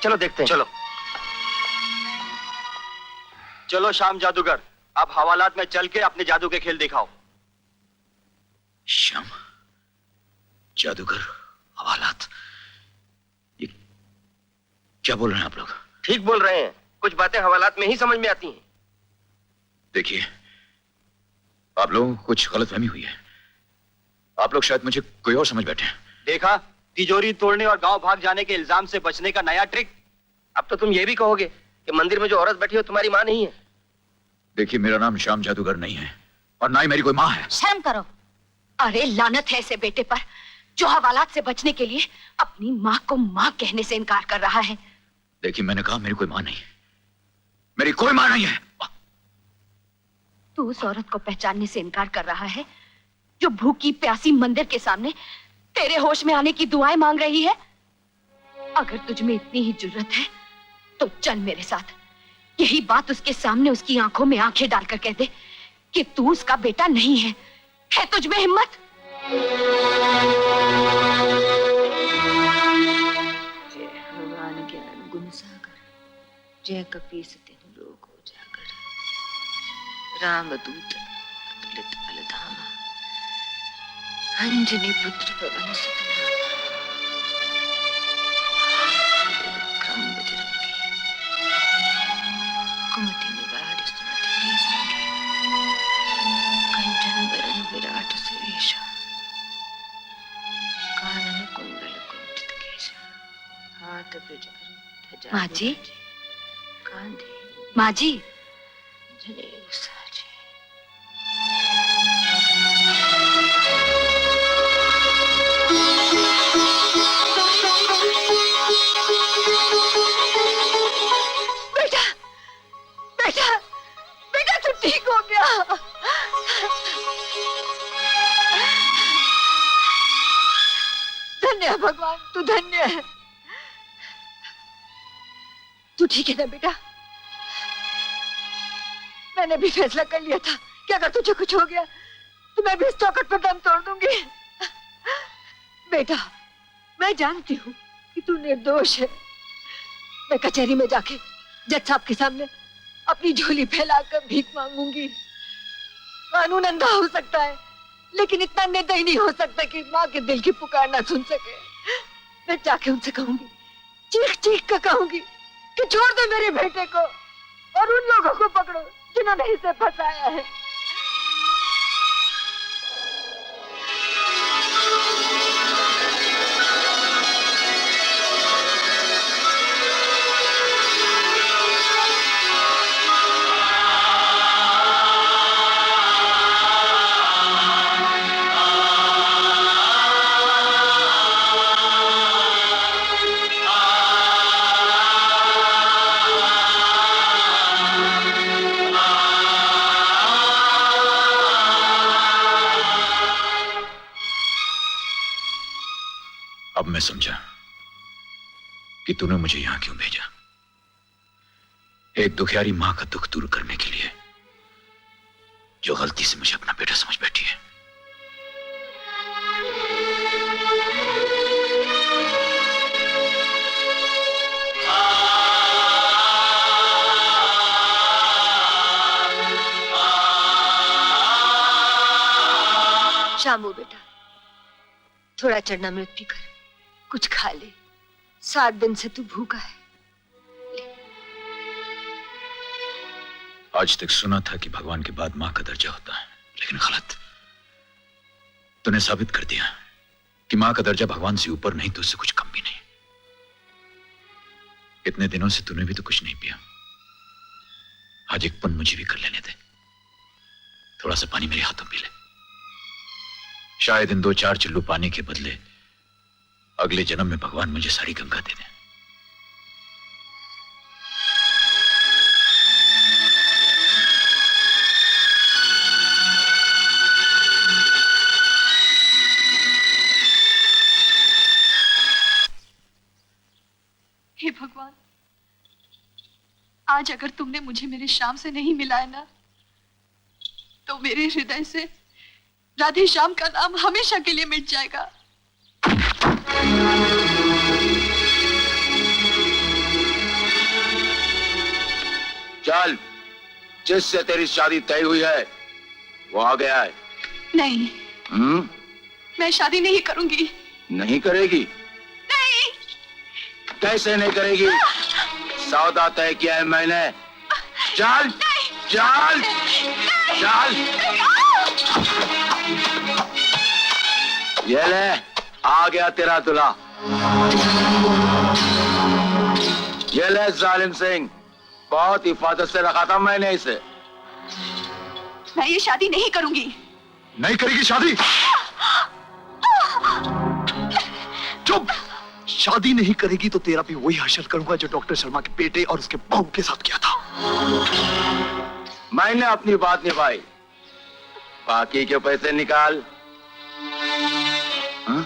चलो देखते हैं। चलो चलो श्याम जादूगर, अब हवालात में चल के अपने जादू के खेल दिखाओ। श्याम जादूगर हवालात, ये क्या बोल रहे हैं आप लोग? ठीक बोल रहे हैं, कुछ बातें हवालात में ही समझ में आती हैं। देखिए, आप लोगों को कुछ गलतफहमी हुई है। आप लोग शायद मुझे कोई और समझ बैठे हैं। देखा, तिजोरी तोड़ने और गांव भाग जाने के इल्जाम से बचने का नया ट्रिक। अब तो तुम ये भी कहोगे कि मंदिर में जो औरत बैठी हो तुम्हारी माँ नहीं है। देखिए, मेरा नाम श्याम जादूगर नहीं है और ना ही मेरी कोई माँ है। शर्म करो। अरे लानत है ऐसे बेटे पर जो हवालात से बचने के लिए अपनी माँ को माँ कहने से इनकार कर रहा है। देखिए, मैंने कहा मेरी कोई माँ नहीं है, मेरी कोई माँ नहीं है। तू उस औरत को पहचानने से इनकार कर रहा है जो भूखी प्यासी मंदिर के सामने तेरे होश में आने की दुआएं मांग रही है। अगर तुझ में इतनी ही जुर्रत है तो चल मेरे साथ, यही बात उसके सामने उसकी आंखों में आंखें डालकर कह दे कि तू उसका बेटा नहीं है। है तुझ में हिम्मत? जय हनुमान ज्ञान गुण सागर, जय कपीस तिहुँ लोक उजागर, राम दूत अतुलित बल धामा, अंजनी पुत्र पवन सुत नामा, विक्रम बजरंगी, कुमति निवार सुमति के संगी, कंचन बरन विराट सुरेशा, कानन कुंडल कुंचित केशा, हाथ ब्रज ध्वजा माँ जी, कांधे माँ जी, जनेऊ साजे। बेटा बेटा बेटा तू ठीक हो गया। धन्य है भगवान, तू धन्य है। तू ठीक है ना बेटा? मैंने भी फैसला कर लिया था कि अगर तुझे कुछ हो गया तो मैं भी इस चौखट पर दम तोड़ दूंगी। बेटा, मैं जानती हूँ कि तू निर्दोष है। मैं कचहरी में जाके जज साहब के सामने अपनी झोली फैलाकर भीख मांगूंगी। कानून अंधा हो सकता है लेकिन इतना निर्दयी नहीं हो सकता कि माँ के दिल की पुकार ना सुन सके। मैं जाके उनसे कहूंगी, चीख चीख कर कहूंगी कि छोड़ दे मेरे बेटे को और उन लोगों को पकड़ो जिन्होंने इसे फंसाया है। अब मैं समझा कि तूने मुझे यहां क्यों भेजा। एक दुखियारी मां का दुख दूर करने के लिए जो गलती से मुझे अपना बेटा समझ बैठी है। शामू बेटा, थोड़ा चरणामृत पीकर कुछ खा ले। 7 दिन से तू भूखा है। आज तक सुना था कि भगवान के बाद मां का दर्जा होता है, लेकिन गलत। तूने साबित कर दिया कि मां का दर्जा भगवान से ऊपर नहीं तो उससे कुछ कम भी नहीं। इतने दिनों से तूने भी तो कुछ नहीं पिया। आज एक पन मुझे भी कर लेने दे। थोड़ा सा पानी मेरे हाथों पी ले। शायद इन 2-4 चिल्लू पानी के बदले अगले जन्म में भगवान मुझे सारी गंगा दे दें। हे भगवान, आज अगर तुमने मुझे मेरे श्याम से नहीं मिलाया ना, तो मेरे हृदय से राधे श्याम का नाम हमेशा के लिए मिट जाएगा। चल, जिससे तेरी शादी तय हुई है वो आ गया है। नहीं, मैं शादी नहीं करूंगी। नहीं करेगी? नहीं। कैसे नहीं करेगी? सौदा तय किया है मैंने। चल चल चल। ये ले, आ गया तेरा दूल्हा। ये ले जालिम सिंह, बहुत हिफाजत से रखा था मैंने इसे। मैं ये शादी नहीं करूंगी। नहीं करेगी शादी? चुप! शादी नहीं करेगी तो तेरा भी वही हशर करूंगा जो डॉक्टर शर्मा के बेटे और उसके बहू के साथ किया था। मैंने अपनी बात निभाई, बाकी के पैसे निकाल। हाँ?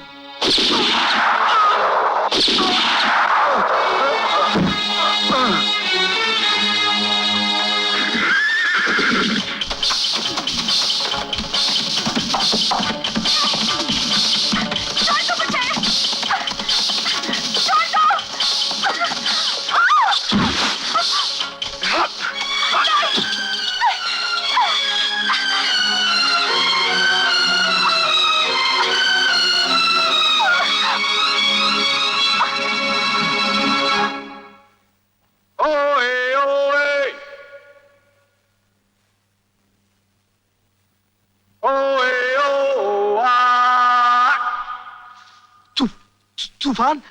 तूफान?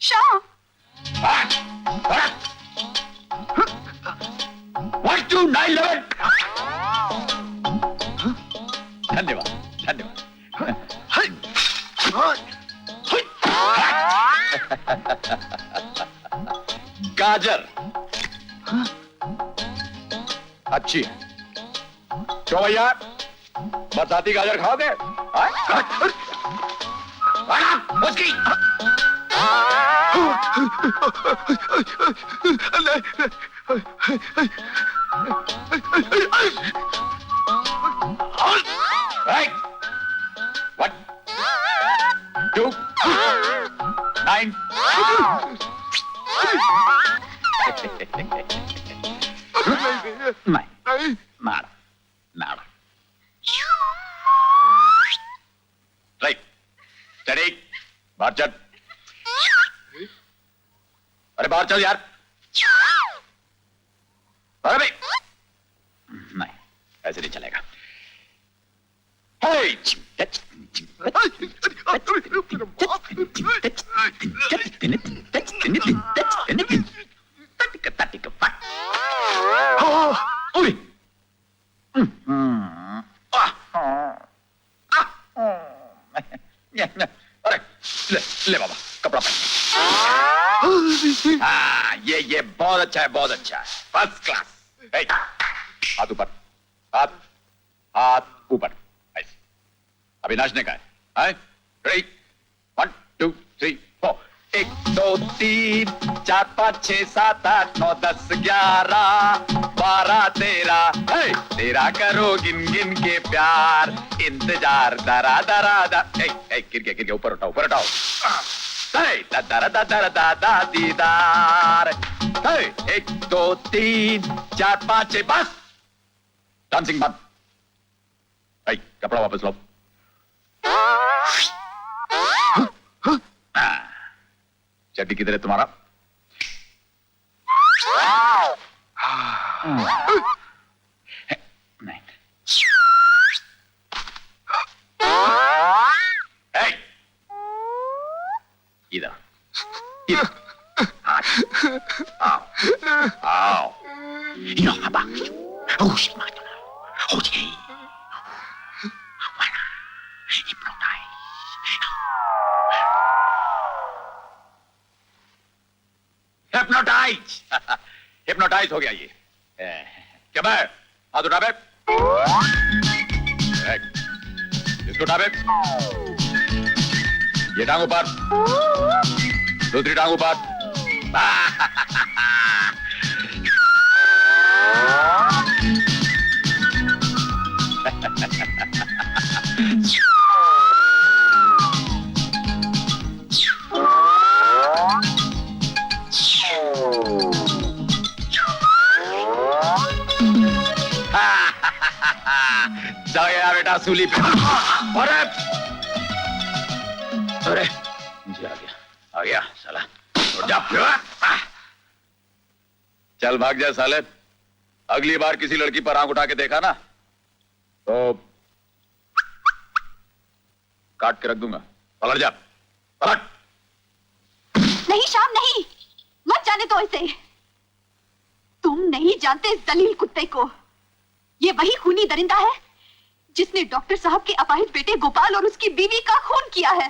श्याम! धन्यवाद धन्यवाद। गाजर अच्छी है। क्यों भैया, बरसाती गाजर खाओगे? उसकी right. What? 2 9 नहीं, नाड़ा नाड़ा। राइट, स्टडी, बाहर चल। अरे बाहर चल यार। अरे भाई, नहीं, ऐसे नहीं चलेगा। Hey! अरे ले बाबा, कपड़ा पहन। हाँ, ये बहुत अच्छा है, बहुत अच्छा है, फर्स्ट क्लास। हाथ ऊपर, हाथ ऊपर। अभी नाचने का है? रेडी, 1 2 3 4। 1 2 3 4 5 6 7 8 9 10 11 12 13। तेरा करो गिन गिन के प्यार, इंतजार दरा दरा दा। गिर गया, ऊपर उठाओ, ऊपर उठाओ। दरा दरा दा दीदार। 1 2 3 4 5 6, बस। डांसिंग बंद। कपड़ा वापस लो। चड्डी किधर है तुम्हारा? नहीं। इधर इधर आओ आओ। हिप्नोटाइज हिप्नोटाइज हो गया ये। क्या मैं हाथ उठा बे, इसको उठा बे, ये टांग ऊपर, दूसरी टांग ऊपर। जा गया बेटा सूली पे। अरे जी आ गया साला। उठ जा। चल भाग जा साले। अगली बार किसी लड़की पर आंख उठा के देखा ना तो काट के रख दूंगा। पलट जा, पलट। नहीं श्याम नहीं, मत जाने दो इसे। तुम नहीं जानते इस जलील कुत्ते को। ये वही खूनी दरिंदा है जिसने डॉक्टर साहब के अपाहिज बेटे गोपाल और उसकी बीवी का खून किया है।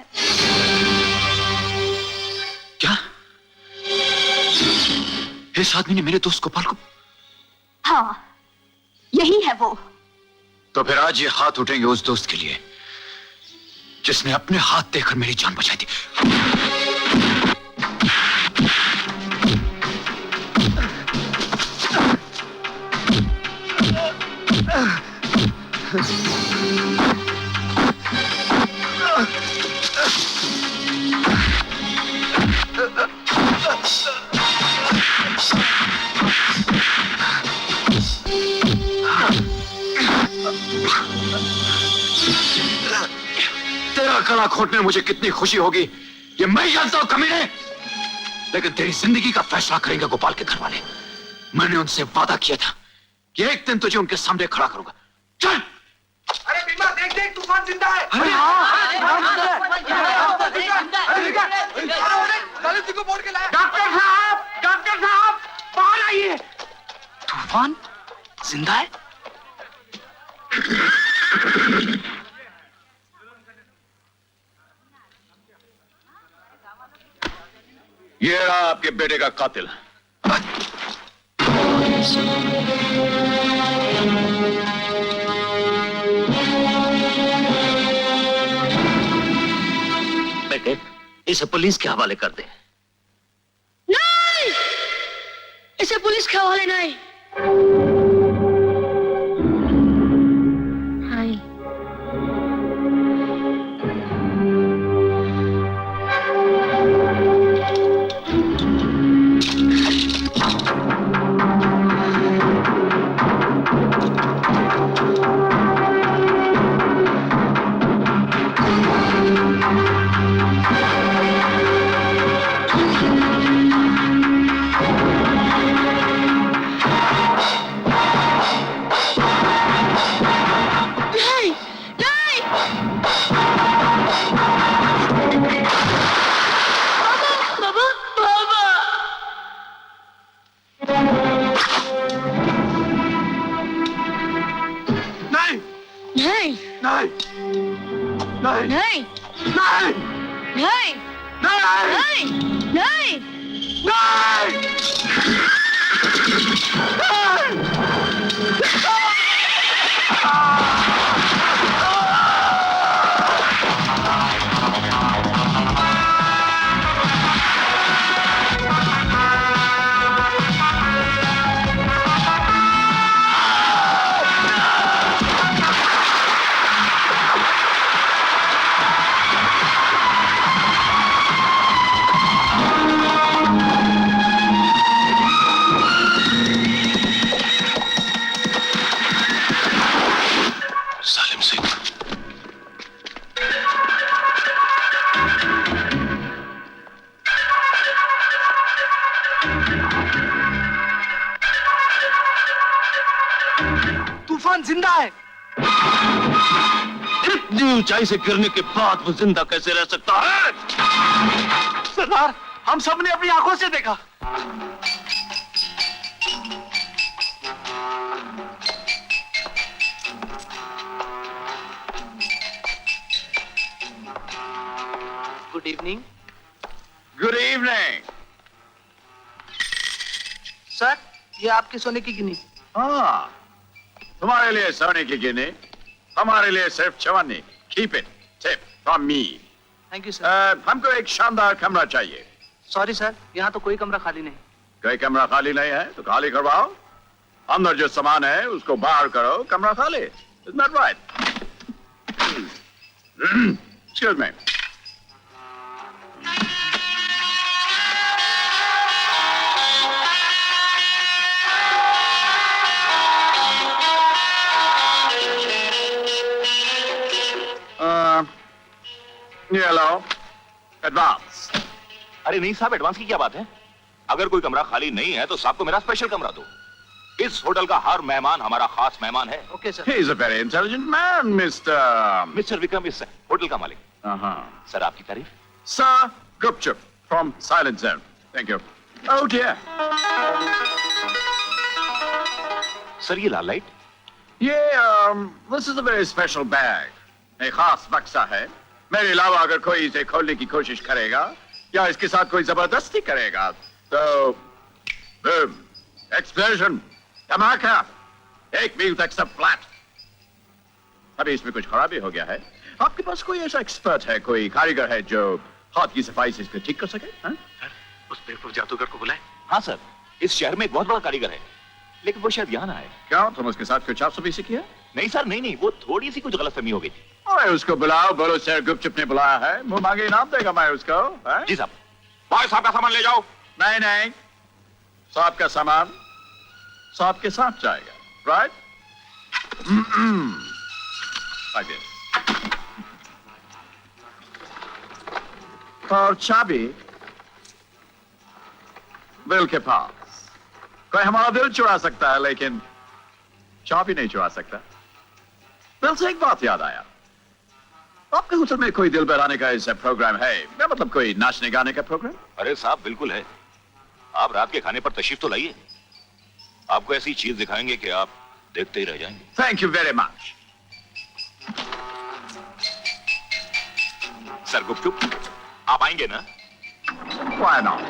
क्या इस आदमी ने मेरे दोस्त गोपाल को? हाँ, यही है वो। तो फिर आज ये हाथ उठेंगे उस दोस्त के लिए जिसने अपने हाथ देकर मेरी जान बचाई थी। तेरा गला घोटने में मुझे कितनी खुशी होगी ये मैं जानता हूं कमीने, लेकिन तेरी जिंदगी का फैसला करेंगे गोपाल के घर वाले। मैंने उनसे वादा किया था कि एक दिन तुझे उनके सामने खड़ा करूंगा। चल। अरे बीमा देख देख, तूफान जिंदा है। अरे डॉक्टर साहब बाहर आइए। तूफान जिंदा है? ये रहा आपके बेटे का कातिल। बेटे इसे पुलिस के हवाले कर दे। नहीं, इसे पुलिस के हवाले नहीं। तूफान जिंदा है। इतनी ऊंचाई से गिरने के बाद वो जिंदा कैसे रह सकता है? सरदार, हम सब ने अपनी आंखों से देखा। Good evening. Good evening. Sir, ये आपकी सोने की गिनी। हाँ, तुम्हारे लिए सोने की गिनी, हमारे लिए सिर्फ चवन्नी। Keep it tip from me. Thank you sir. हमको एक शानदार कमरा चाहिए। सॉरी सर, यहाँ तो कोई कमरा खाली नहीं। कोई कमरा खाली नहीं है तो खाली करवाओ। अंदर जो सामान है उसको बाहर करो, कमरा खाली। Isn't that right? Excuse me. ये लो एडवांस। अरे नहीं साहब, एडवांस की क्या बात है? अगर कोई कमरा खाली नहीं है तो साहब को मेरा स्पेशल कमरा दो। इस होटल का हर मेहमान हमारा खास मेहमान है। Okay sir. He is a very intelligent man, mister Vikram इस होटल का मालिक। सर आपकी तारीफ। Sir Gupchup from Silent Zone. Thank you. Oh dear. Sir ये लाल light? This is a very special bag. एक खास बक्सा है। मेरे अलावा अगर कोई इसे खोलने की कोशिश करेगा या इसके साथ कोई जबरदस्ती करेगा तो boom, explosion, धमाका, एक मील तक सब फ्लैट। अभी इसमें कुछ खराबी हो गया है। आपके पास कोई ऐसा एक्सपर्ट है, कोई कारीगर है जो हाथ की सफाई से इसको ठीक कर सके? हाँ? सर, उस बेवकूफ जादूगर को बुलाएं। हाँ सर, इस शहर में एक बहुत बड़ा कारीगर है, लेकिन वो शायद यहाँ ना आए। क्यों, तुम उसके साथ कुछ आपसे किया? नहीं सर, नहीं, वो थोड़ी सी कुछ गलतफहमी हो गई थी। अरे उसको बुलाओ, बोलो सर गुपचुप ने बुलाया है, मुंह मांगे इनाम देगा मैं उसको। हाँ? जी साहब। भाई साहब का सामान ले जाओ। नहीं, साहब का सामान साहब के साथ जाएगा, राइट? Like this. और चाबी दिल के पास। कोई हमारा दिल चुरा सकता है लेकिन चाबी नहीं चुरा सकता। दिल से एक बात याद आया, आपके होटल में कोई दिल बहलाने का ऐसा प्रोग्राम है? मैं मतलब कोई नाचने गाने का प्रोग्राम? अरे साहब बिल्कुल है। आप रात के खाने पर तशरीफ तो लाइए, आपको ऐसी चीज दिखाएंगे कि आप देखते ही रह जाएंगे। Thank you very much. Sir गुपचुप, आप आएंगे ना? Why not?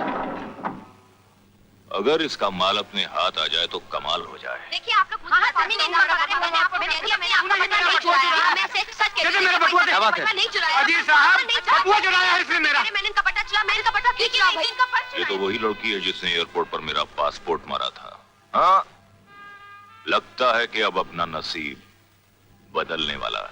अगर इसका माल अपने हाथ आ जाए तो कमाल हो जाए। देखिए आप लोग मैंने आपको चुराया, मैं सच कह रही हूं, मेरा बटुआ नहीं चुराया। अजी साहब, बटुआ चुराया है इसने मेरा। मैंने इनका बटुआ चुराया, मैंने इनका बटुआ क्यों चुराया? इनका पर्स ये तो वही लड़की है जिसने एयरपोर्ट पर मेरा पासपोर्ट मारा था। हाँ, लगता है कि अब अपना नसीब बदलने वाला है।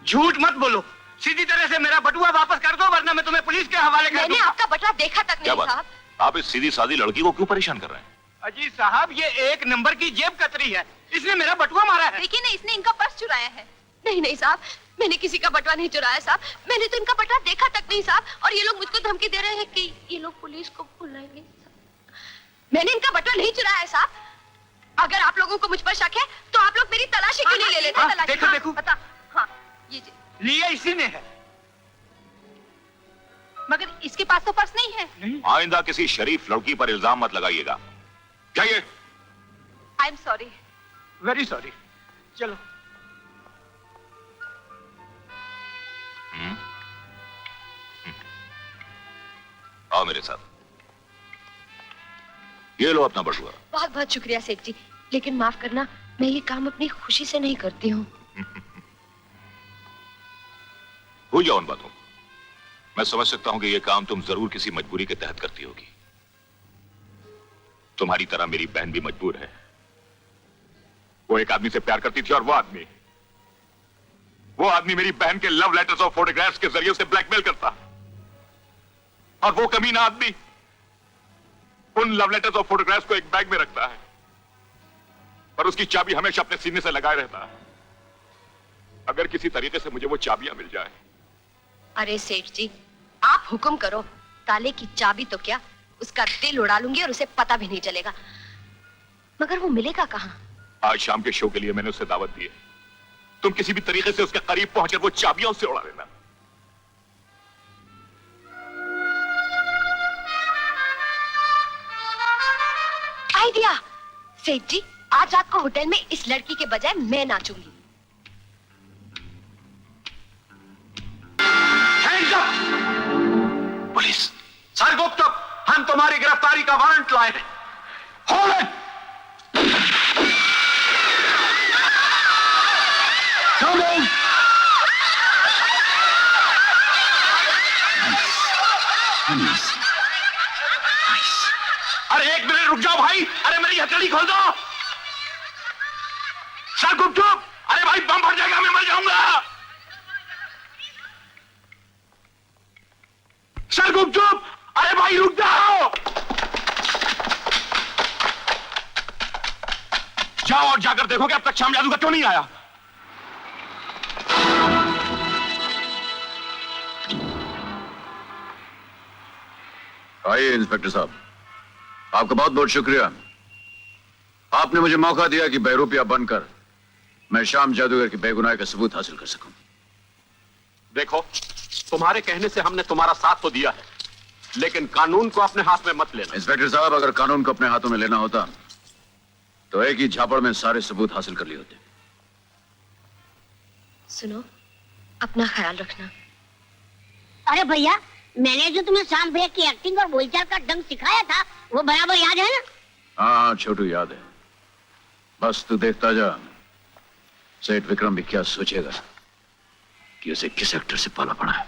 झूठ मत बोलो, सीधी तरह से मेरा बटुआ वापस कर दो वरना मैं तुम्हें पुलिस के हवाले कर मैंने दूंगा। आपका बटुआ देखा तक क्या नहीं बात? साहब। आप इस सीधी सादी लड़की को क्यों परेशान कर रहे हैं? अजी साहब, ये एक नंबर की जेब कतरी है, इसने मेरा बटुआ मारा है। देखिए ना, इसने इनका पर्स चुराया है। नहीं साहब, मैंने किसी का बटुआ नहीं चुराया साहब, मैंने तो इनका बटुआ देखा तक नहीं साहब। और ये लोग मुझको धमकी दे रहे हैं कि ये लोग पुलिस को बुलाएंगे। मैंने इनका बटुआ नहीं चुराया है साहब। अगर आप लोगों को मुझ पर शक है तो आप लोग मेरी तलाशी क्यों नहीं ले लेते? हाँ, तलाशी, देखो, हाँ, देखो। बता। हाँ, ये लिया इसी ने है। मगर इसके पास तो पर्स नहीं है। आइंदा किसी शरीफ लड़की पर इल्जाम मत लगाइएगा। जाइए। I am sorry. Very sorry. चलो। आओ मेरे साथ। ये लो अपना बटुआ। बहुत बहुत शुक्रिया सेठ जी, लेकिन माफ करना, मैं ये काम अपनी खुशी से नहीं करती हूँ। भूल जाओ उन बातों को। मैं समझ सकता हूं कि यह काम तुम जरूर किसी मजबूरी के तहत करती होगी। तुम्हारी तरह मेरी बहन भी मजबूर है। वो एक आदमी से प्यार करती थी और वो आदमी मेरी बहन के लव लेटर्स और फोटोग्राफ्स के जरिए उसे ब्लैकमेल करता। और वो कमीना आदमी उन लव लेटर्स और फोटोग्राफ्स को एक बैग में रखता है और उसकी चाबी हमेशा अपने सीने से लगाए रहता है। अगर किसी तरीके से मुझे वो चाबियां मिल जाए। अरे सेठ जी, आप हुक्म करो, ताले की चाबी तो क्या, उसका दिल उड़ा लूंगी और उसे पता भी नहीं चलेगा। मगर वो मिलेगा कहाँ? आज शाम के शो के लिए मैंने उसे दावत दी है। तुम किसी भी तरीके से उसके करीब पहुंचकर वो चाबियां उससे उड़ा लेना। आइडिया! सेठ जी, आज रात को होटल में इस लड़की के बजाय मैं नाचूंगी। पुलिस! सर गुप्तुप, हम तुम्हारी गिरफ्तारी का वारंट लाए हैं। Hold it! Come on! अरे एक मिनट रुक जाओ भाई। अरे मेरी हथेली खोल दो। सर गुपचुप, अरे भाई बम फट जाएगा, मैं मर जाऊंगा। सर गुपचुप, अरे भाई रुक जाओ। जाओ और जाकर देखो कि अब तक शाम जादूगर क्यों नहीं आया। आइए इंस्पेक्टर साहब, आपका बहुत बहुत शुक्रिया। आपने मुझे मौका दिया कि बहरूपिया बनकर मैं श्याम जादूगर की बेगुनाही का सबूत हासिल कर सकूं। देखो, तुम्हारे कहने से हमने तुम्हारा साथ तो दिया है, लेकिन कानून को अपने हाथ में मत लेना। इंस्पेक्टर साहब, अगर कानून को अपने हाथों में लेना होता तो एक ही झापड़ में सारे सबूत हासिल कर लिए होते। सुनो, अपना ख्याल रखना। अरे भैया, मैंने जो तुम्हें श्याम भैया की एक्टिंग और बोलचाल का ढंग सिखाया था वो बराबर याद है ना? हाँ छोटू, याद है। बस तू देखता जा, सेठ विक्रम भी क्या सोचेगा कि उसे किस एक्टर से पाला पड़ा है।